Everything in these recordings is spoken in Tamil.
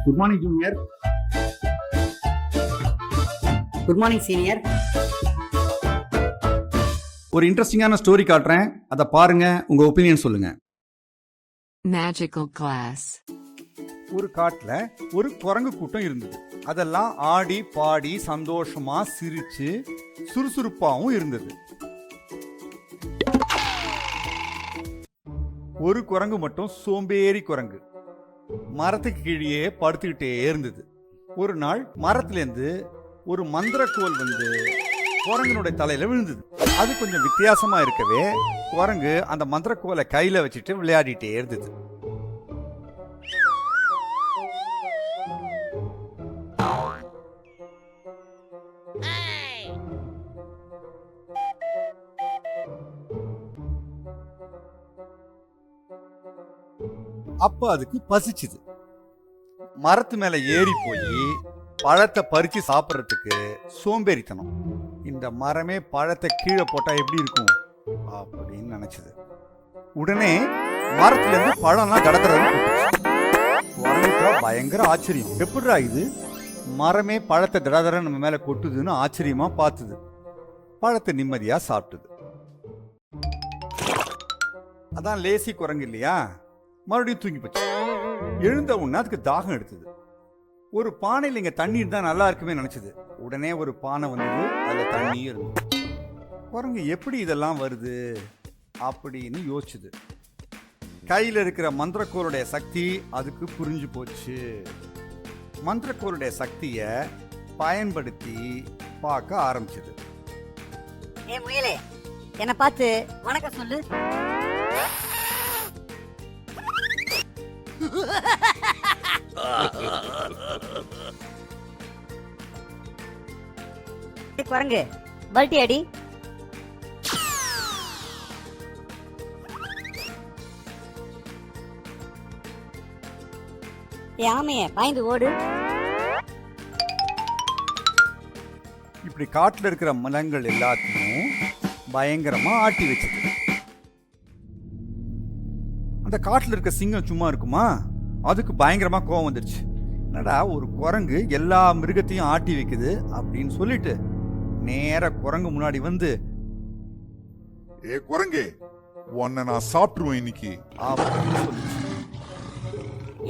Good morning junior. Good morning senior. ஒரு இன்ட்ரெஸ்டிங்கான ஸ்டோரி காட்டுறேன், அதை பாருங்க, உங்க ஒப்பீனியன் சொல்லுங்க. Magical class. ஒரு காட்டுல ஒரு குரங்கு கூட்டம் இருந்தது. அதெல்லாம் ஆடி பாடி சந்தோஷமா சிரிச்சு சுறுசுறுப்பாவும் இருந்தது. ஒரு குரங்கு மட்டும் சோம்பேறி குரங்கு மரத்துக்கு கீழே படுத்துக்கிட்டே இருந்தது. ஒரு நாள் மரத்திலேருந்து ஒரு மந்திரக்கோல் வந்து குரங்கனுடைய தலையில விழுந்தது. அது கொஞ்சம் வித்தியாசமா இருக்கவே குரங்கு அந்த மந்திரக்கோலை கையில வச்சுட்டு விளையாடிட்டே இருந்தது. அப்ப அதுக்கு பசிச்சுது. மரத்து மேல ஏறி போய் பழத்தை பறிச்சு சாப்பிட்றதுக்கு சோம்பேறித்தனம். இந்த மரமே பழத்தை கீழே போட்டா எப்படி இருக்கும் அப்படின்னு நினைச்சது. உடனே மரத்துல இருந்து பழம்லாம் கடத்துறது. பயங்கர ஆச்சரியம், எப்படிடா இது மரமே பழத்தை தடதர நம்ம மேல கொட்டுதுன்னு ஆச்சரியமா பார்த்தது. பழத்தை நிம்மதியா சாப்பிட்டது. அதான் லேசி குரங்கு இல்லையா, மறுபடியும் தூங்கி போச்சு. எழுந்த உடனே அதுக்கு தாகம் எடுத்தது. ஒரு பானையில் இங்க தண்ணி இருந்தா நல்லா இருக்குமே நினைச்சது. உடனே ஒரு பானை வந்தது, அதுல தண்ணி இருந்தது. குரங்கு எப்படி இதெல்லாம் வருது அப்படின்னு யோசிச்சுது. கையில இருக்கிற மந்திரக்கோளுடைய சக்தி அதுக்கு புரிஞ்சு போச்சு. மந்திரக்கோளுடைய சக்தியை பயன்படுத்தி பார்க்க ஆரம்பிச்சது. ஏ முயலே, என்ன பார்த்து வணக்கம் சொல்லு. குரங்கு பல்ட்டி அடி. ஆமைய பாய்ந்து ஓடு. இப்படி காட்டுல இருக்கிற மலங்கள் எல்லாத்தையும் பயங்கரமா ஆட்டி வச்சது. அந்த காட்டுல இருக்க சிங்கம் சும்மா இருக்குமா, அதுக்கு பயங்கரமா கோவம் வந்துருச்சு. என்னடா ஒரு குரங்கு எல்லா மிருகத்தையும் ஆட்டி வைக்குது அப்படின்னு சொல்லிட்டு நேர குரங்கு முன்னாடி வந்து, ஏ குரங்கே, உன்னை நான் சாப்பிட்டுருவேன் இன்னைக்கு அப்படின்னு சொல்லிச்சு.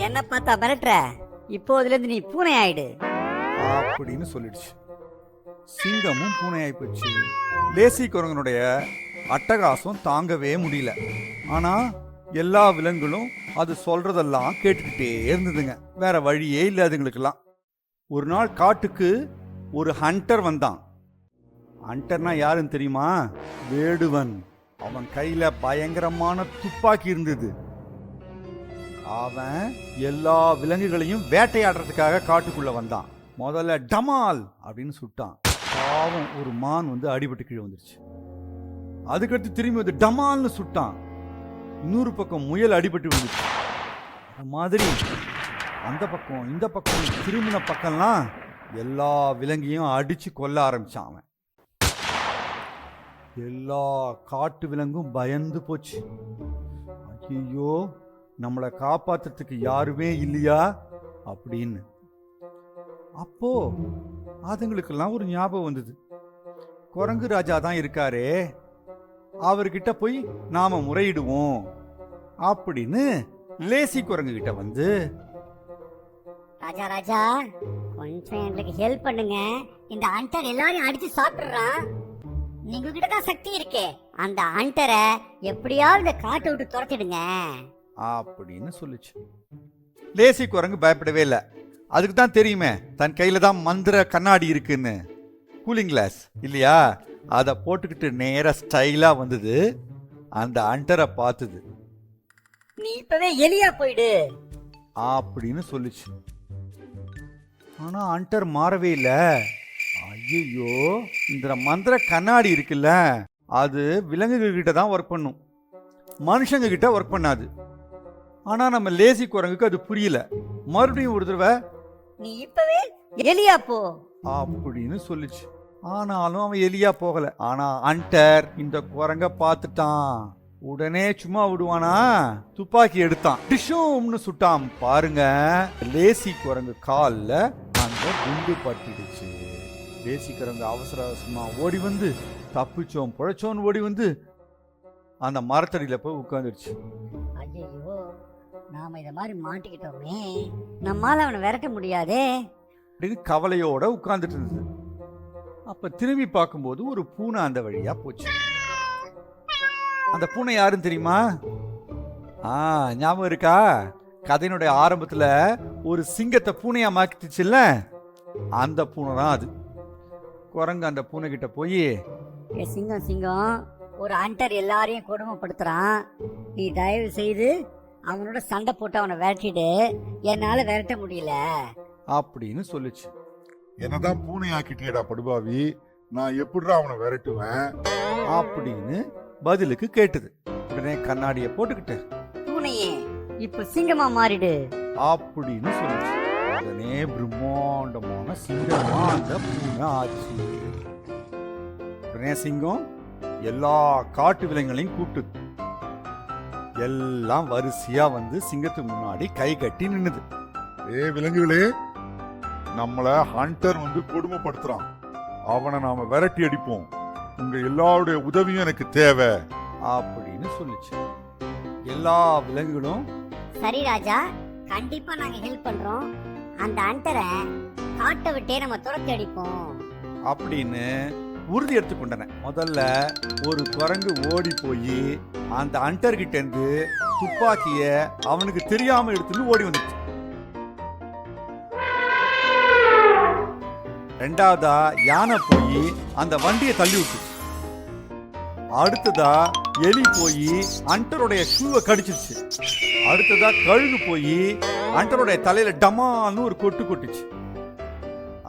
என்ன பார்த்தா மிரட்டுற, இப்போதுல இருந்து நீ பூனை ஆயிடு அப்படின்னு சொல்லிடுச்சு. சிங்கமும் பூனை ஆயி போச்சு. லேசி குரங்கனுடைய அட்டகாசம் தாங்கவே முடியல. ஆனா எல்லா விலங்குகளும் அது சொல்றதெல்லாம் கேட்டுக்கிட்டே இருந்ததுங்க. வேற வழியே இல்லை அதுங்களுக்கெல்லாம். ஒரு நாள் காட்டுக்கு ஒரு ஹண்டர் வந்தான். ஹண்டர்னா யாருன்னு தெரியுமா? வேடுவன். அவன் கையில பயங்கரமான துப்பாக்கி இருந்தது. அவன் எல்லா விலங்குகளையும் வேட்டையாடுறதுக்காக காட்டுக்குள்ள வந்தான். முதல்ல டமால் அப்படின்னு சுட்டான். பாவம் ஒரு மான் வந்து அடிபட்டு கீழே வந்துருச்சு. அதுக்கடுத்து திரும்பி வந்து டமால்னு சுட்டான். இன்னொரு பக்கம் முயல் அடிபட்டு விழுந்துச்சு. அந்த மாதிரி அந்த பக்கம் இந்த பக்கம் திரும்பின பக்கம்லாம் எல்லா விலங்கையும் அடிச்சு கொல்ல ஆரம்பிச்சான் அவன். எல்லா காட்டு விலங்கும் பயந்து போச்சு. ஐயோ, நம்மளை காப்பாத்துறதுக்கு யாருமே இல்லையா அப்படின்னு. அப்போ அதுங்களுக்கெல்லாம் ஒரு ஞாபகம் வந்தது. குரங்கு ராஜா தான் இருக்காரே, அவர்கிட்ட போய் நாம முறையிடுவோம் அப்படின்னு லேசி குரங்கு கிட்ட வந்து, ராஜா ராஜா கொஞ்சம் எங்களுக்கு ஹெல்ப் பண்ணுங்க, இந்த ஹண்டர் எல்லாரையும் அடிச்சு சாப்பிடுறான். நீங்க கிட்ட தான் சக்தி இருக்கே, அந்த ஹண்டரை எப்படியாவது இந்த காட்டை விட்டு துரத்திடுங்க அப்படின்னு சொல்லுச்சு. லேசி குரங்கு பயப்படவே இல்லை. அதுக்கு தான் தெரியுமே தன் கையில தான் மந்திர கண்ணாடி இருக்குன்னு, கூலிங் கிளாஸ் இல்லையா. அதை போட்டுக்கிட்டு நேர ஸ்டைலா வந்தது. அந்த ஹண்டரை பார்த்தது. நீ இப்பவே எலியா போயிடு அப்படின்னு சொல்லுச்சு. ஆனா ஹண்டர் மாறவே இல்லை. ஐயோ, இந்த மந்திர கண்ணாடி இருக்குல்ல, அது விலங்குகள் கிட்ட தான் ஒர்க் பண்ணும், மனுஷங்க கிட்ட ஒர்க் பண்ணாது. ஆனா நம்ம லேசி குரங்குக்கு அது புரியல. மறுபடியும் ஒரு தடவை நீ இப்பவே எலியா போ அப்படின்னு சொல்லுச்சு. ஆனாலும் அவன் எலியா போகல. ஆனா ஹண்டர் இந்த குரங்க பார்த்துட்டான். உடனே சும்மா விடுவானா, துப்பாக்கி எடுத்தான், டிஷும்னு சுட்டான். பாருங்க, லேசி குரங்கு கால்ல அந்த குண்டு பட்டுடுச்சு. லேசி குரங்கு அவசர அவசரமா ஓடி வந்து தப்பிச்சோம் புழைச்சோன்னு ஓடி வந்து அந்த மரத்தடியில போய் உட்காந்துருச்சு. ஐயோ, நாம இத மாதிரி மாட்டிக்கிட்டோமே, நம்மால அவனை விரட்ட முடியாதே அப்படின்னு கவலையோட உட்கார்ந்துட்டு இருந்தது. அப்ப திரும்பி பார்க்கும்போது ஒரு பூனை அந்த வழியா போச்சு. அந்த பூனை யாருன்னு தெரியுமா? ஞாபகம் இருக்கா? கதையினுடைய ஆரம்பத்துல ஒரு சிங்கத்தை பூனையா மாத்திச்சுல்ல, அந்த பூனை தான் அது. குரங்கு அந்த பூனை கிட்ட போய், சிங்கம் சிங்கம், ஒரு ஹண்டர் எல்லாரையும் கொடுமைப்படுத்துறான், நீ தயவு செய்து அவனோட சண்டை போட்டு அவனை விரட்டிடு, என்னால விரட்ட முடியல அப்படின்னு சொல்லுச்சு. என்னதான் பூனை ஆக்கிட்டியடா படுபாவி, நான் எப்படிடா அவனை விரட்டுவேன் அப்படின்னு பதிலுக்கு கேட்டது. உடனே கண்ணாடியை போட்டுக்கிட்டு, பூனையே இப்ப சிங்கமா மாறிடு அப்படின்னு சொல்லுச்சு. உடனே பிரம்மாண்டமான சிங்கமா அந்த பூனை ஆச்சு. உடனே சிங்கம் எல்லா காட்டு விலங்குகளையும் கூப்பிட்டு எல்லாம் வரிசையா வந்து சிங்கத்துக்கு முன்னாடி கை கட்டி நின்னுது. விலங்குகளே, நம்மள ஹண்டர் வந்து கொடுமைப்படுத்துறான், அவனை நாம விரட்டி அடிப்போம், உங்க எல்லாருடைய உதவியும் எனக்கு தேவை அப்படின்னு சொல்லுச்சு. எல்லா விலங்குகளும் சரி ராஜா, கண்டிப்பா நாங்க ஹெல்ப் பண்றோம், அந்த ஹண்டரை காட்டை விட்டே நம்ம துரத்தி அடிப்போம் அப்படின்னு உறுதி எடுத்துக்கொண்டன. முதல்ல ஒரு குரங்கு ஓடி போய் அந்த ஹண்டர் கிட்ட இருந்து துப்பாக்கிய அவனுக்கு தெரியாம எடுத்துன்னு ஓடி வந்துச்சு. ரெண்டாவதா யானை போய் அந்த வண்டியை தள்ளி விட்டு. அடுத்ததா எலி போய் ஹண்டருடைய ஷூவை கடிச்சிருச்சு. அடுத்ததா கழுகு போய் ஹண்டருடைய தலையில டமான்னு ஒரு கொட்டு கொட்டுச்சு.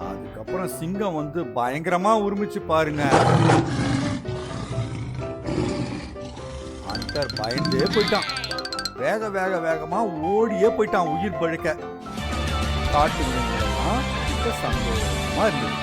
அதுக்கப்புறம் சிங்கம் வந்து பயங்கரமா உரிமிச்சு பாருங்க. ஹண்டர் பயந்தே போயிட்டான். வேக வேக வேகமா ஓடியே போயிட்டான் உயிர் பழக்க. காட்டு விலங்குகள்லாம் சந்தோஷமா இருந்தது.